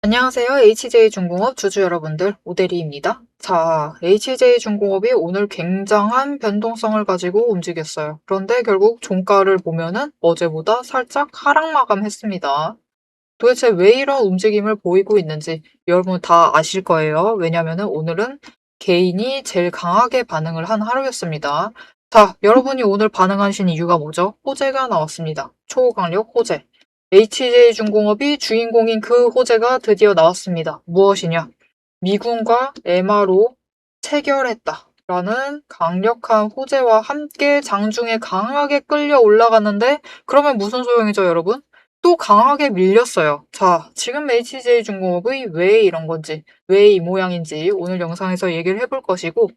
안녕하세요. HJ중공업 주주 여러분들, 오대리입니다. 자, HJ중공업이 오늘 굉장한 변동성을 가지고 움직였어요. 그런데 결국 종가를 보면은 어제보다 살짝 하락 마감했습니다. 도대체 왜 이런 움직임을 보이고 있는지 여러분 다 아실 거예요. 왜냐면은 오늘은 개인이 제일 강하게 반응을 한 하루였습니다. 자, 여러분이 오늘 반응하신 이유가 뭐죠? 호재가 나왔습니다. 초강력 호재. HJ중공업이 주인공인 그 호재가 드디어 나왔습니다. 무엇이냐? 미군과 MRO 체결했다. 라는 강력한 호재와 함께 장중에 강하게 끌려 올라갔는데 그러면 무슨 소용이죠, 여러분? 또 강하게 밀렸어요. 자, 지금 HJ중공업이 왜 이런 건지, 왜 이 모양인지 오늘 영상에서 얘기를 해볼 것이고,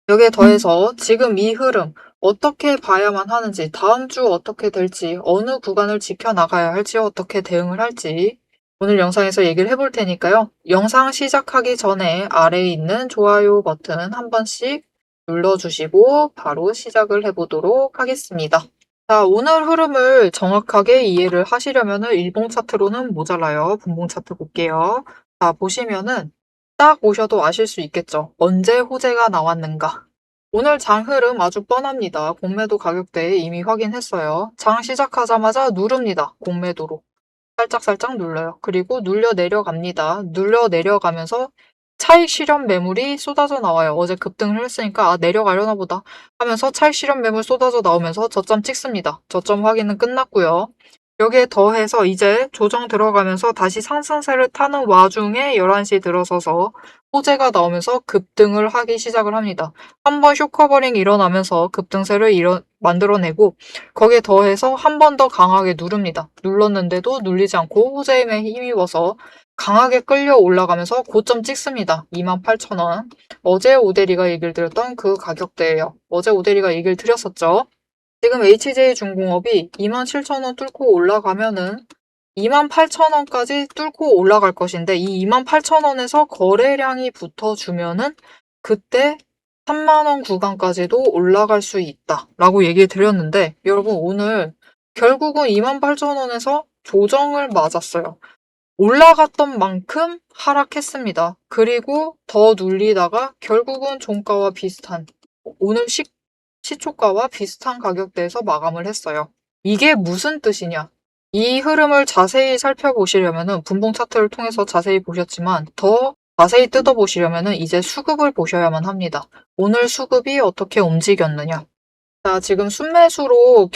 여기에 더해서 지금 이 흐름 어떻게 봐야만 하는지, 다음 주 어떻게 될지, 어느 구간을 지켜나가야 할지, 어떻게 대응을 할지 오늘 영상에서 얘기를 해볼 테니까요. 영상 시작하기 전에 아래에 있는 좋아요 버튼 한 번씩 눌러주시고 바로 시작을 해보도록 하겠습니다. 자, 오늘 흐름을 정확하게 이해를 하시려면 일봉 차트로는 모자라요. 분봉 차트 볼게요. 자, 보시면은 딱 보셔도 아실 수 있겠죠. 언제 호재가 나왔는가. 오늘 장 흐름 아주 뻔합니다. 공매도 가격대 이미 확인했어요. 장 시작하자마자 누릅니다. 공매도로. 살짝살짝 눌러요. 그리고 눌려 내려갑니다. 눌려 내려가면서 차익 실현 매물이 쏟아져 나와요. 어제 급등을 했으니까 내려가려나 보다 하면서 차익 실현 매물 쏟아져 나오면서 저점 찍습니다. 저점 확인은 끝났고요. 여기에 더해서 이제 조정 들어가면서 다시 상승세를 타는 와중에 11시 들어서서 호재가 나오면서 급등을 하기 시작을 합니다. 한번 쇼커버링 일어나면서 급등세를 만들어내고 거기에 더해서 한 번 더 강하게 누릅니다. 눌렀는데도 눌리지 않고 호재임에 힘입어서 강하게 끌려 올라가면서 고점 찍습니다. 28,000원. 어제 오대리가 얘기를 드렸던 그 가격대예요. 어제 오대리가 얘기를 드렸었죠. 지금 HJ중공업이 27,000원 뚫고 올라가면은 28,000원까지 뚫고 올라갈 것인데 이 28,000원에서 거래량이 붙어주면은 그때 3만원 구간까지도 올라갈 수 있다 라고 얘기를 드렸는데 여러분 오늘 결국은 28,000원에서 조정을 맞았어요. 올라갔던 만큼 하락했습니다. 그리고 더 눌리다가 결국은 종가와 비슷한 오늘 시초가와 비슷한 가격대에서 마감을 했어요. 이게 무슨 뜻이냐? 이 흐름을 자세히 살펴보시려면 분봉 차트를 통해서 자세히 보셨지만 더 자세히 뜯어보시려면 이제 수급을 보셔야만 합니다. 오늘 수급이 어떻게 움직였느냐? 자, 지금 순매수로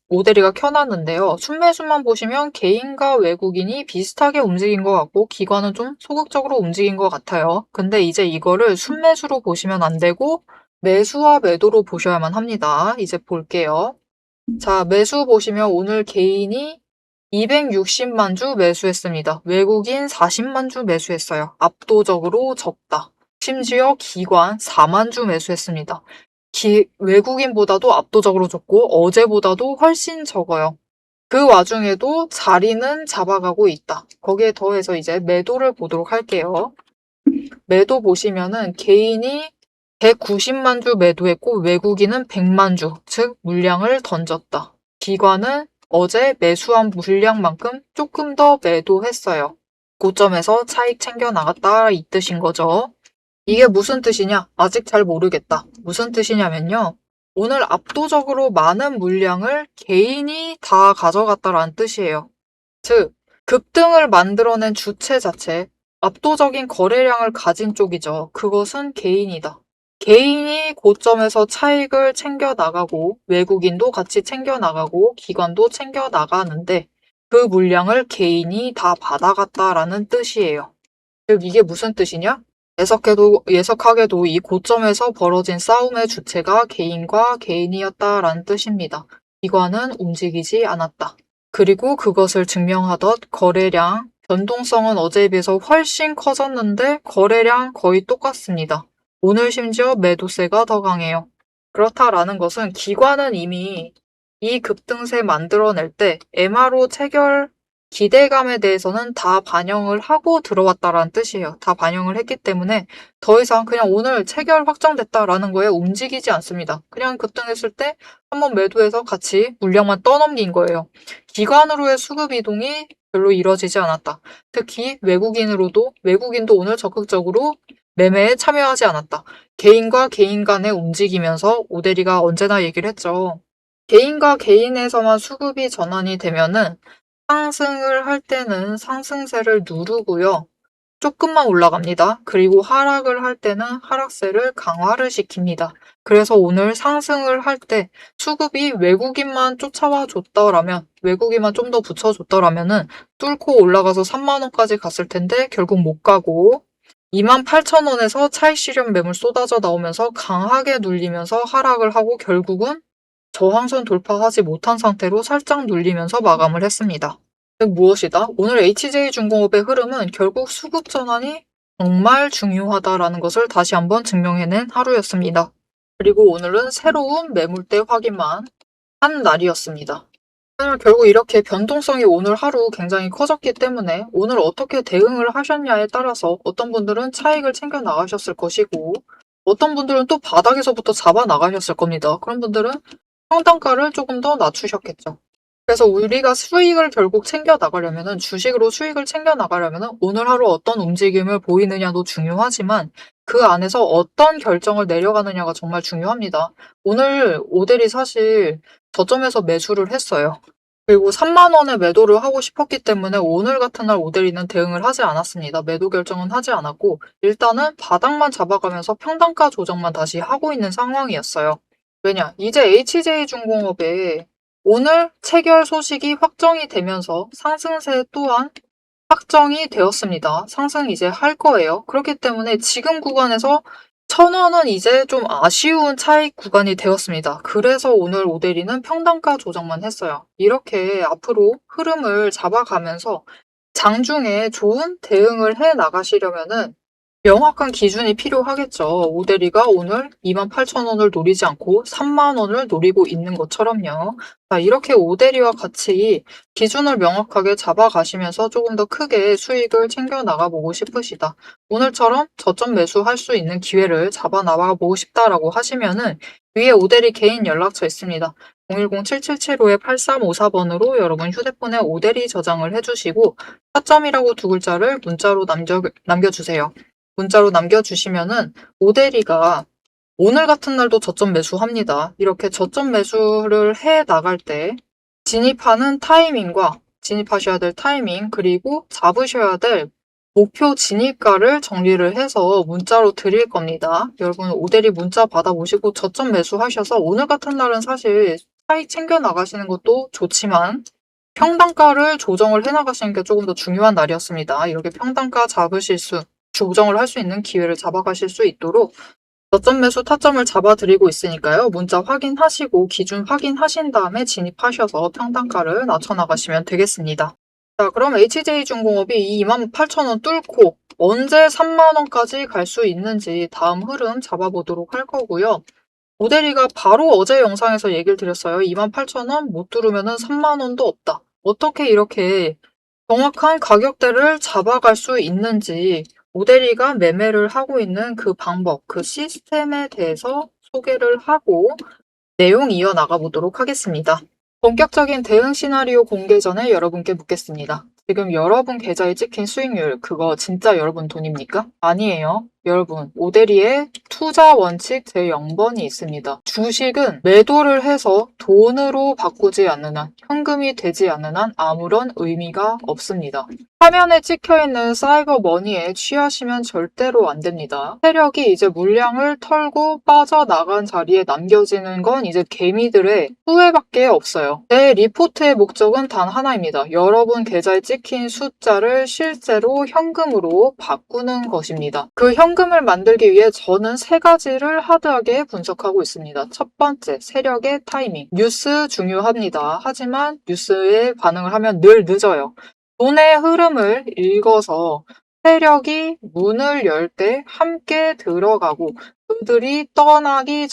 모델이가 켜놨는데요. 순매수만 보시면 개인과 외국인이 비슷하게 움직인 것 같고 기관은 좀 소극적으로 움직인 것 같아요. 근데 이제 이거를 순매수로 보시면 안 되고 매수와 매도로 보셔야만 합니다. 이제 볼게요. 자, 매수 보시면 오늘 개인이 260만 주 매수했습니다. 외국인 40만 주 매수했어요. 압도적으로 적다. 심지어 기관 4만 주 매수했습니다. 외국인보다도 압도적으로 적고 어제보다도 훨씬 적어요. 그 와중에도 자리는 잡아가고 있다. 거기에 더해서 이제 매도를 보도록 할게요. 매도 보시면은 개인이 190만 주 매도했고 외국인은 100만 주, 즉 물량을 던졌다. 기관은 어제 매수한 물량만큼 조금 더 매도했어요. 고점에서 차익 챙겨 나갔다 이 뜻인 거죠. 이게 무슨 뜻이냐? 아직 잘 모르겠다. 무슨 뜻이냐면요. 오늘 압도적으로 많은 물량을 개인이 다 가져갔다라는 뜻이에요. 즉, 급등을 만들어낸 주체 자체, 압도적인 거래량을 가진 쪽이죠. 그것은 개인이다. 개인이 고점에서 차익을 챙겨 나가고 외국인도 같이 챙겨 나가고 기관도 챙겨 나가는데 그 물량을 개인이 다 받아갔다라는 뜻이에요. 즉 이게 무슨 뜻이냐? 예석하게도 이 고점에서 벌어진 싸움의 주체가 개인과 개인이었다라는 뜻입니다. 기관은 움직이지 않았다. 그리고 그것을 증명하듯 거래량, 변동성은 어제에 비해서 훨씬 커졌는데 거래량 거의 똑같습니다. 오늘 심지어 매도세가 더 강해요. 그렇다라는 것은 기관은 이미 이 급등세 만들어낼 때 MRO 체결 기대감에 대해서는 다 반영을 하고 들어왔다라는 뜻이에요. 다 반영을 했기 때문에 더 이상 그냥 오늘 체결 확정됐다라는 거에 움직이지 않습니다. 그냥 급등했을 때 한번 매도해서 같이 물량만 떠넘긴 거예요. 기관으로의 수급 이동이 별로 이뤄지지 않았다. 특히 외국인도 오늘 적극적으로 매매에 참여하지 않았다. 개인과 개인 간에 움직이면서 오대리가 언제나 얘기를 했죠. 개인과 개인에서만 수급이 전환이 되면은 상승을 할 때는 상승세를 누르고요. 조금만 올라갑니다. 그리고 하락을 할 때는 하락세를 강화를 시킵니다. 그래서 오늘 상승을 할 때 수급이 외국인만 쫓아와 줬더라면, 외국인만 좀 더 붙여줬더라면은 뚫고 올라가서 3만 원까지 갔을 텐데 결국 못 가고 28,000원에서 차익 실현 매물 쏟아져 나오면서 강하게 눌리면서 하락을 하고 결국은 저항선 돌파하지 못한 상태로 살짝 눌리면서 마감을 했습니다. 즉 무엇이다? 오늘 HJ중공업의 흐름은 결국 수급 전환이 정말 중요하다라는 것을 다시 한번 증명해낸 하루였습니다. 그리고 오늘은 새로운 매물대 확인만 한 날이었습니다. 오늘 결국 이렇게 변동성이 오늘 하루 굉장히 커졌기 때문에 오늘 어떻게 대응을 하셨냐에 따라서 어떤 분들은 차익을 챙겨 나가셨을 것이고 어떤 분들은 또 바닥에서부터 잡아 나가셨을 겁니다. 그런 분들은 평단가를 조금 더 낮추셨겠죠. 그래서 우리가 수익을 결국 챙겨 나가려면은 주식으로 수익을 챙겨 나가려면은 오늘 하루 어떤 움직임을 보이느냐도 중요하지만 그 안에서 어떤 결정을 내려가느냐가 정말 중요합니다. 오늘 오델이 사실 저점에서 매수를 했어요. 그리고 3만 원에 매도를 하고 싶었기 때문에 오늘 같은 날 오델이는 대응을 하지 않았습니다. 매도 결정은 하지 않았고 일단은 바닥만 잡아가면서 평단가 조정만 다시 하고 있는 상황이었어요. 왜냐? 이제 HJ중공업에 오늘 체결 소식이 확정이 되면서 상승세 또한 확정이 되었습니다. 상승 이제 할 거예요. 그렇기 때문에 지금 구간에서 1,000원은 이제 좀 아쉬운 차익 구간이 되었습니다. 그래서 오늘 오데리는 평단가 조정만 했어요. 이렇게 앞으로 흐름을 잡아가면서 장중에 좋은 대응을 해 나가시려면은 명확한 기준이 필요하겠죠. 오데리가 오늘 28,000원을 노리지 않고 3만 원을 노리고 있는 것처럼요. 자, 이렇게 오데리와 같이 기준을 명확하게 잡아가시면서 조금 더 크게 수익을 챙겨 나가보고 싶으시다. 오늘처럼 저점 매수할 수 있는 기회를 잡아 나가보고 싶다라고 하시면은 위에 오데리 개인 연락처 있습니다. 010-7775-8354번으로 여러분 휴대폰에 오데리 저장을 해주시고 타점이라고 두 글자를 문자로 남겨주세요. 문자로 남겨주시면은 오데리가 오늘 같은 날도 저점 매수합니다. 이렇게 저점 매수를 해 나갈 때 진입하는 타이밍과 진입하셔야 될 타이밍 그리고 잡으셔야 될 목표 진입가를 정리를 해서 문자로 드릴 겁니다. 여러분 오데리 문자 받아보시고 저점 매수하셔서 오늘 같은 날은 사실 차익 챙겨 나가시는 것도 좋지만 평단가를 조정을 해 나가시는 게 조금 더 중요한 날이었습니다. 이렇게 평단가 조정을 할 수 있는 기회를 잡아가실 수 있도록 저점 매수 타점을 잡아드리고 있으니까요. 문자 확인하시고 기준 확인하신 다음에 진입하셔서 평단가를 낮춰나가시면 되겠습니다. 자, 그럼 HJ중공업이 이 28,000원 뚫고 언제 3만 원까지 갈 수 있는지 다음 흐름 잡아보도록 할 거고요. 오데리가 바로 어제 영상에서 얘기를 드렸어요. 28,000원 못 뚫으면 3만 원도 없다. 어떻게 이렇게 정확한 가격대를 잡아갈 수 있는지 오데리가 매매를 하고 있는 그 방법, 그 시스템에 대해서 소개를 하고 내용 이어나가 보도록 하겠습니다. 본격적인 대응 시나리오 공개 전에 여러분께 묻겠습니다. 지금 여러분 계좌에 찍힌 수익률, 그거 진짜 여러분 돈입니까? 아니에요. 여러분, 오데리의 투자 원칙 제0번이 있습니다. 주식은 매도를 해서 돈으로 바꾸지 않는 한, 현금이 되지 않는 한 아무런 의미가 없습니다. 화면에 찍혀있는 사이버 머니에 취하시면 절대로 안 됩니다. 세력이 이제 물량을 털고 빠져나간 자리에 남겨지는 건 이제 개미들의 후회밖에 없어요. 제 리포트의 목적은 단 하나입니다. 여러분 계좌에 찍힌 숫자를 실제로 현금으로 바꾸는 것입니다. 그 현금을 만들기 위해 저는 세 가지를 하드하게 분석하고 있습니다. 첫 번째, 세력의 타이밍. 뉴스 중요합니다. 하지만 뉴스에 반응을 하면 늘 늦어요. 돈의 흐름을 읽어서 세력이 문을 열 때 함께 들어가고 그들이 떠나기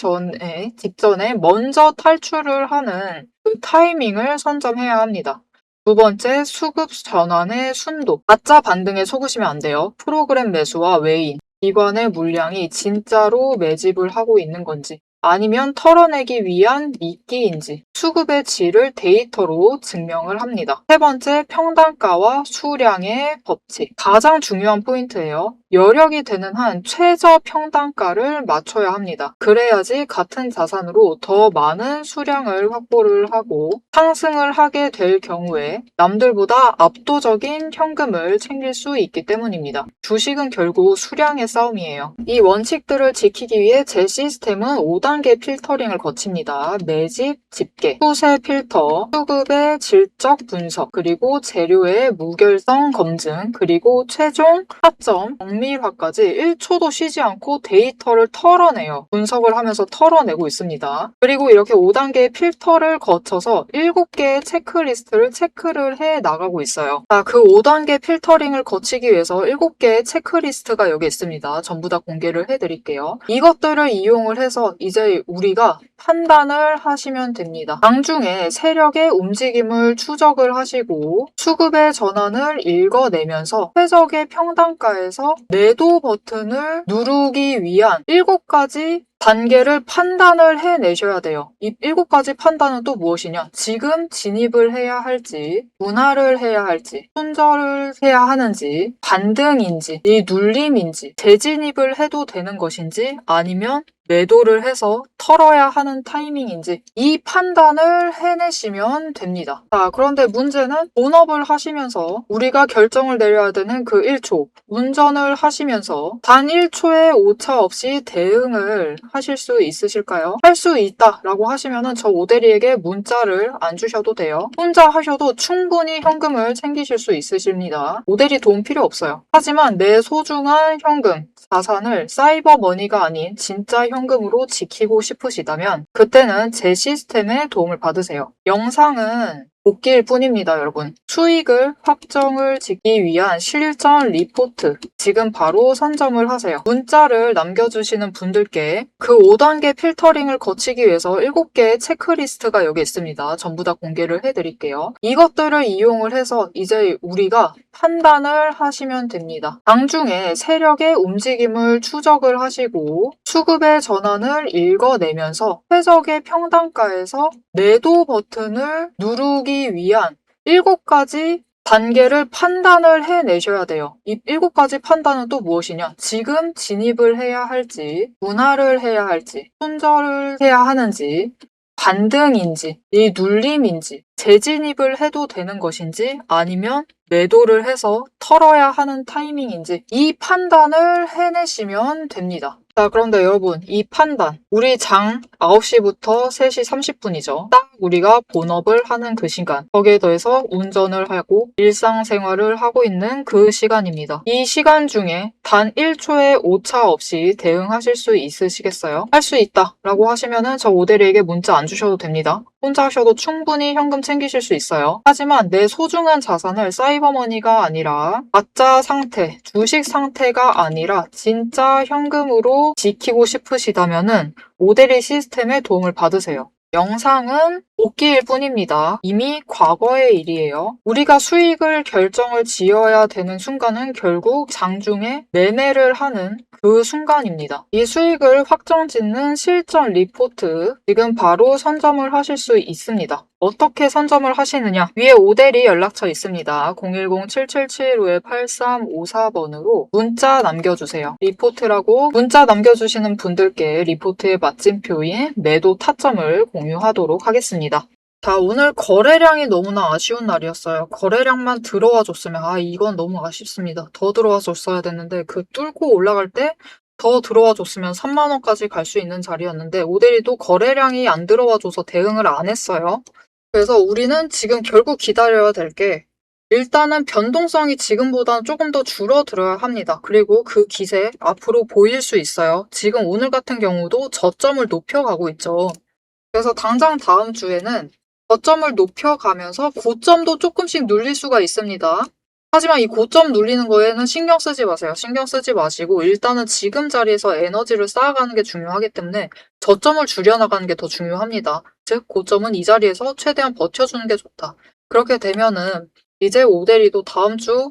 직전에 먼저 탈출을 하는 그 타이밍을 선점해야 합니다. 두 번째, 수급 전환의 순도. 가짜 반등에 속으시면 안 돼요. 프로그램 매수와 외인, 기관의 물량이 진짜로 매집을 하고 있는 건지 아니면 털어내기 위한 미끼인지 수급의 질을 데이터로 증명을 합니다. 세 번째, 평단가와 수량의 법칙. 가장 중요한 포인트예요. 여력이 되는 한 최저 평단가를 맞춰야 합니다. 그래야지 같은 자산으로 더 많은 수량을 확보를 하고 상승을 하게 될 경우에 남들보다 압도적인 현금을 챙길 수 있기 때문입니다. 주식은 결국 수량의 싸움이에요. 이 원칙들을 지키기 위해 제 시스템은 5단계 필터링을 거칩니다. 매집, 집계, 후세 필터, 수급의 질적 분석, 그리고 재료의 무결성 검증, 그리고 최종 타점, 정밀화까지 1초도 쉬지 않고 데이터를 털어내요. 분석을 하면서 털어내고 있습니다. 그리고 이렇게 5단계의 필터를 거쳐서 7개의 체크리스트를 체크를 해 나가고 있어요. 자, 그 5단계 필터링을 거치기 위해서 7개의 체크리스트가 여기 있습니다. 전부 다 공개를 해드릴게요. 이것들을 이용을 해서 이제 우리가 판단을 하시면 됩니다. 장중에 세력의 움직임을 추적을 하시고 수급의 전환을 읽어내면서 최적의 평단가에서 매도 버튼을 누르기 위한 7가지 단계를 판단을 해내셔야 돼요. 이 7가지 판단은 또 무엇이냐? 지금 진입을 해야 할지, 분할을 해야 할지, 손절을 해야 하는지, 반등인지, 이 눌림인지, 재진입을 해도 되는 것인지, 아니면 매도를 해서 털어야 하는 타이밍인지 이 판단을 해내시면 됩니다. 자, 그런데 문제는 본업을 하시면서 우리가 결정을 내려야 되는 그 1초, 운전을 하시면서 단 1초의 오차 없이 대응을 하실 수 있으실까요? 할 수 있다라고 하시면은 저 오대리에게 문자를 안 주셔도 돼요. 혼자 하셔도 충분히 현금을 챙기실 수 있으십니다. 오대리 도움 필요 없어요. 하지만 내 소중한 현금, 자산을 사이버 머니가 아닌 진짜 현금으로 지키고 싶으시다면 그때는 제 시스템의 도움을 받으세요. 영상은 복기일 뿐입니다, 여러분. 수익을 확정을 짓기 위한 실전 리포트 지금 바로 선점을 하세요. 문자를 남겨주시는 분들께 그 5단계 필터링을 거치기 위해서 7개의 체크리스트가 여기 있습니다. 전부 다 공개를 해드릴게요. 이것들을 이용을 해서 이제 우리가 판단을 하시면 됩니다. 장중에 세력의 움직임을 추적을 하시고 수급의 전환을 읽어내면서 최적의 평단가에서 매도 버튼을 누르기 위한 7가지 단계를 판단을 해내셔야 돼요. 이 7가지 판단은 또 무엇이냐? 지금 진입을 해야 할지, 분할을 해야 할지, 손절을 해야 하는지, 반등인지, 이 눌림인지, 재진입을 해도 되는 것인지, 아니면 매도를 해서 털어야 하는 타이밍인지 이 판단을 해내시면 됩니다. 자, 그런데 여러분, 이 판단, 우리 장 9시부터 3시 30분이죠. 딱 우리가 본업을 하는 그 시간, 거기에 더해서 운전을 하고 일상생활을 하고 있는 그 시간입니다. 이 시간 중에 단 1초의 오차 없이 대응하실 수 있으시겠어요? 할 수 있다 라고 하시면은 저 오대리에게 문자 안 주셔도 됩니다. 혼자 하셔도 충분히 현금 챙기실 수 있어요. 하지만 내 소중한 자산을 사이버머니가 아니라 가짜 상태, 주식 상태가 아니라 진짜 현금으로 지키고 싶으시다면은 오대리 시스템의 도움을 받으세요. 영상은 복기일 뿐입니다. 이미 과거의 일이에요. 우리가 수익을 결정을 지어야 되는 순간은 결국 장중에 매매를 하는 그 순간입니다. 이 수익을 확정짓는 실전 리포트 지금 바로 선점을 하실 수 있습니다. 어떻게 선점을 하시느냐? 위에 오대리 연락처 있습니다. 010-7755-8354번으로 문자 남겨주세요. 리포트라고 문자 남겨주시는 분들께 리포트의 마침표인 매도 타점을 공유하도록 하겠습니다. 자, 오늘 거래량이 너무나 아쉬운 날이었어요. 거래량만 들어와 줬으면 이건 너무 아쉽습니다. 더 들어와 줬어야 됐는데 그 뚫고 올라갈 때 더 들어와 줬으면 3만 원까지 갈 수 있는 자리였는데 오대리도 거래량이 안 들어와 줘서 대응을 안 했어요. 그래서 우리는 지금 결국 기다려야 될 게 일단은 변동성이 지금보다는 조금 더 줄어들어야 합니다. 그리고 그 기세 앞으로 보일 수 있어요. 지금 오늘 같은 경우도 저점을 높여가고 있죠. 그래서 당장 다음 주에는 저점을 높여가면서 고점도 조금씩 눌릴 수가 있습니다. 하지만 이 고점 눌리는 거에는 신경 쓰지 마세요. 신경 쓰지 마시고 일단은 지금 자리에서 에너지를 쌓아가는 게 중요하기 때문에 저점을 줄여나가는 게 더 중요합니다. 즉 고점은 이 자리에서 최대한 버텨주는 게 좋다. 그렇게 되면은 이제 오대리도 다음 주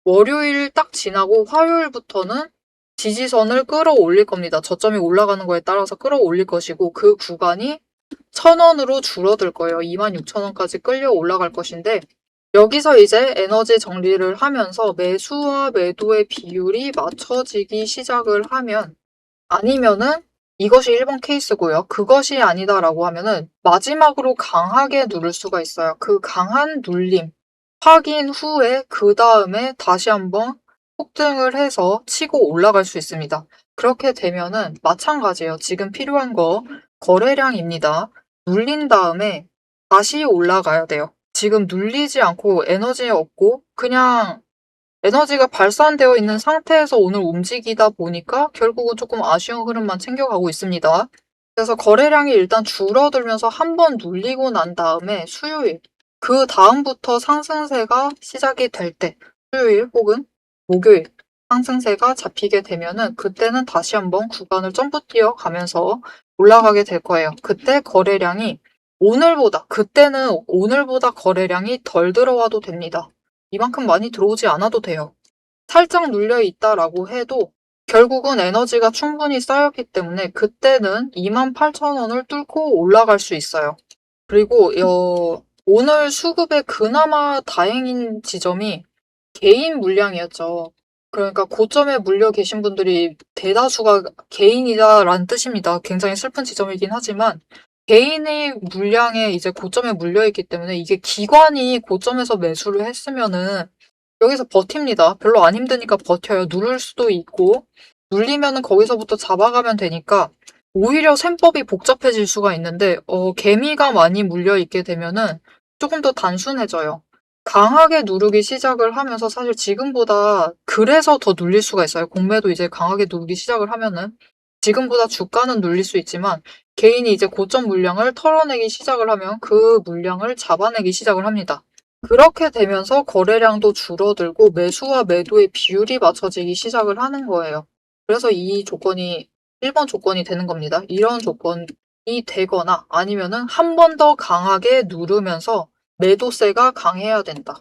월요일 딱 지나고 화요일부터는 지지선을 끌어올릴 겁니다. 저점이 올라가는 거에 따라서 끌어올릴 것이고 그 구간이 1,000원으로 줄어들 거예요. 26,000원까지 끌려 올라갈 것인데 여기서 이제 에너지 정리를 하면서 매수와 매도의 비율이 맞춰지기 시작을 하면 아니면은 이것이 1번 케이스고요. 그것이 아니다라고 하면은 마지막으로 강하게 누를 수가 있어요. 그 강한 눌림 확인 후에 그 다음에 다시 한번 폭등을 해서 치고 올라갈 수 있습니다. 그렇게 되면은 마찬가지예요. 지금 필요한 거 거래량입니다. 눌린 다음에 다시 올라가야 돼요. 지금 눌리지 않고 에너지 없고 그냥 에너지가 발산되어 있는 상태에서 오늘 움직이다 보니까 결국은 조금 아쉬운 흐름만 챙겨가고 있습니다. 그래서 거래량이 일단 줄어들면서 한번 눌리고 난 다음에 수요일, 그 다음부터 상승세가 시작이 될 때, 수요일 혹은 목요일 상승세가 잡히게 되면은 그때는 다시 한번 구간을 점프 뛰어가면서 올라가게 될 거예요. 그때 거래량이 그때는 오늘보다 거래량이 덜 들어와도 됩니다. 이만큼 많이 들어오지 않아도 돼요. 살짝 눌려 있다라고 해도 결국은 에너지가 충분히 쌓였기 때문에 그때는 28,000원을 뚫고 올라갈 수 있어요. 그리고 오늘 수급에 그나마 다행인 지점이 개인 물량이었죠. 그러니까 고점에 물려 계신 분들이 대다수가 개인이다라는 뜻입니다. 굉장히 슬픈 지점이긴 하지만 개인의 물량에 이제 고점에 물려 있기 때문에 이게 기관이 고점에서 매수를 했으면은 여기서 버팁니다. 별로 안 힘드니까 버텨요. 누를 수도 있고 눌리면은 거기서부터 잡아가면 되니까 오히려 셈법이 복잡해질 수가 있는데 개미가 많이 물려 있게 되면은 조금 더 단순해져요. 강하게 누르기 시작을 하면서 사실 지금보다 그래서 더 눌릴 수가 있어요. 공매도 이제 강하게 누르기 시작을 하면은 지금보다 주가는 눌릴 수 있지만 개인이 이제 고점 물량을 털어내기 시작을 하면 그 물량을 잡아내기 시작을 합니다. 그렇게 되면서 거래량도 줄어들고 매수와 매도의 비율이 맞춰지기 시작을 하는 거예요. 그래서 이 조건이 1번 조건이 되는 겁니다. 이런 조건이 되거나 아니면은 한 번 더 강하게 누르면서 매도세가 강해야 된다.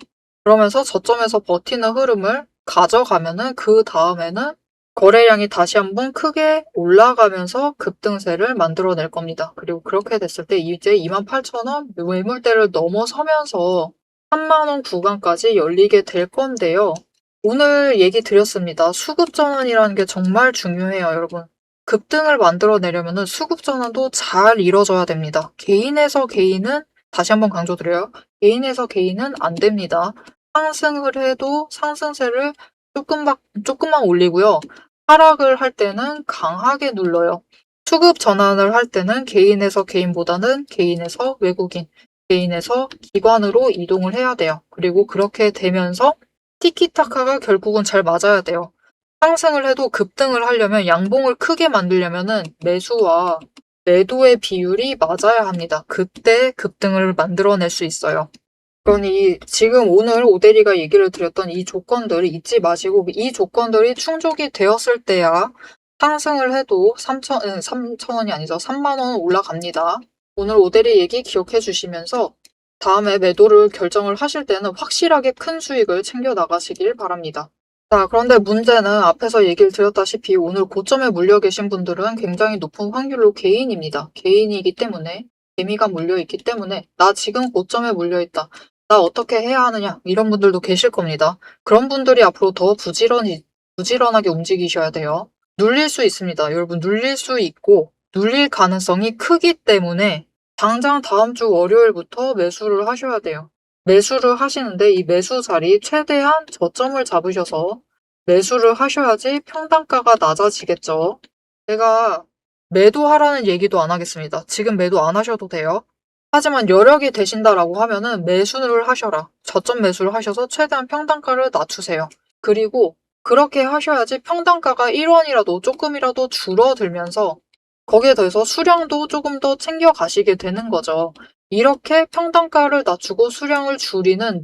그러면서 저점에서 버티는 흐름을 가져가면은 그 다음에는 거래량이 다시 한번 크게 올라가면서 급등세를 만들어낼 겁니다. 그리고 그렇게 됐을 때 이제 28,000원 매물대를 넘어서면서 3만원 구간까지 열리게 될 건데요. 오늘 얘기 드렸습니다. 수급전환이라는 게 정말 중요해요, 여러분. 급등을 만들어내려면 수급전환도 잘 이뤄져야 됩니다. 개인에서 개인은, 다시 한번 강조드려요. 개인에서 개인은 안 됩니다. 상승을 해도 상승세를 조금만 올리고요. 하락을 할 때는 강하게 눌러요. 수급 전환을 할 때는 개인에서 개인보다는 개인에서 외국인, 개인에서 기관으로 이동을 해야 돼요. 그리고 그렇게 되면서 티키타카가 결국은 잘 맞아야 돼요. 상승을 해도 급등을 하려면 양봉을 크게 만들려면은 매수와 매도의 비율이 맞아야 합니다. 그때 급등을 만들어낼 수 있어요. 그러니 지금 오늘 오대리가 얘기를 드렸던 이 조건들을 잊지 마시고 이 조건들이 충족이 되었을 때야 상승을 해도 3,000원이 아니죠. 3만원 올라갑니다. 오늘 오대리 얘기 기억해 주시면서 다음에 매도를 결정을 하실 때는 확실하게 큰 수익을 챙겨 나가시길 바랍니다. 자, 그런데 문제는 앞에서 얘기를 드렸다시피 오늘 고점에 물려 계신 분들은 굉장히 높은 확률로 개인입니다. 개인이기 때문에 재미가 물려 있기 때문에 나 지금 고점에 물려 있다. 나 어떻게 해야 하느냐 이런 분들도 계실 겁니다. 그런 분들이 앞으로 더 부지런하게 움직이셔야 돼요. 눌릴 수 있습니다. 여러분 눌릴 수 있고 눌릴 가능성이 크기 때문에 당장 다음 주 월요일부터 매수를 하셔야 돼요. 매수를 하시는데 이 매수 자리 최대한 저점을 잡으셔서 매수를 하셔야지 평단가가 낮아지겠죠. 제가 매도하라는 얘기도 안 하겠습니다. 지금 매도 안 하셔도 돼요. 하지만 여력이 되신다라고 하면은 매수를 하셔라. 저점 매수를 하셔서 최대한 평단가를 낮추세요. 그리고 그렇게 하셔야지 평단가가 1원이라도 조금이라도 줄어들면서 거기에 더해서 수량도 조금 더 챙겨 가시게 되는 거죠. 이렇게 평단가를 낮추고 수량을 줄이는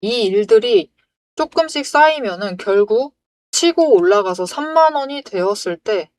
이 일들이 조금씩 쌓이면은 결국 치고 올라가서 3만원이 되었을 때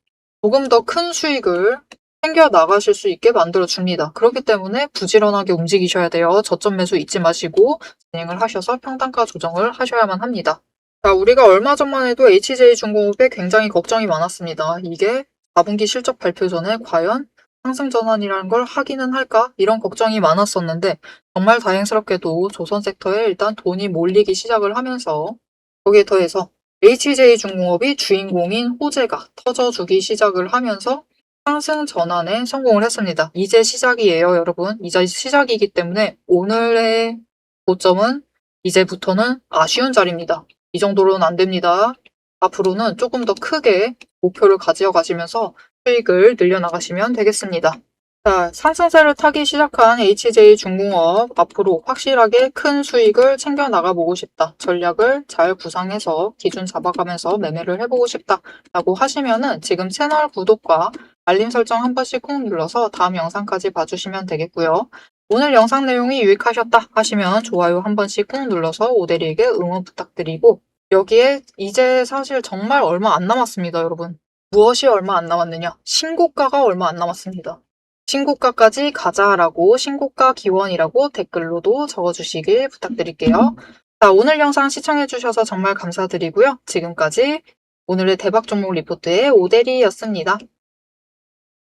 조금 더 큰 수익을 챙겨 나가실 수 있게 만들어 줍니다. 그렇기 때문에 부지런하게 움직이셔야 돼요. 저점 매수 잊지 마시고 진행을 하셔서 평단가 조정을 하셔야만 합니다. 자, 우리가 얼마 전만 해도 HJ중공업에 굉장히 걱정이 많았습니다. 이게 4분기 실적 발표 전에 과연 상승 전환이라는 걸 하기는 할까? 이런 걱정이 많았었는데 정말 다행스럽게도 조선 섹터에 일단 돈이 몰리기 시작을 하면서 거기에 더해서 HJ중공업이 주인공인 호재가 터져주기 시작을 하면서 상승 전환에 성공을 했습니다. 이제 시작이에요, 여러분. 이제 시작이기 때문에 오늘의 고점은 이제부터는 아쉬운 자리입니다. 이 정도로는 안 됩니다. 앞으로는 조금 더 크게 목표를 가져가시면서 수익을 늘려나가시면 되겠습니다. 자, 상승세를 타기 시작한 HJ중공업 앞으로 확실하게 큰 수익을 챙겨 나가보고 싶다. 전략을 잘 구상해서 기준 잡아가면서 매매를 해보고 싶다 라고 하시면은 지금 채널 구독과 알림 설정 한 번씩 꾹 눌러서 다음 영상까지 봐주시면 되겠고요. 오늘 영상 내용이 유익하셨다 하시면 좋아요 한 번씩 꾹 눌러서 오대리에게 응원 부탁드리고 여기에 이제 사실 정말 얼마 안 남았습니다, 여러분. 무엇이 얼마 안 남았느냐? 신고가가 얼마 안 남았습니다. 신고가까지 가자라고 신고가 기원이라고 댓글로도 적어주시길 부탁드릴게요. 자, 오늘 영상 시청해주셔서 정말 감사드리고요. 지금까지 오늘의 대박 종목 리포트의 오대리였습니다.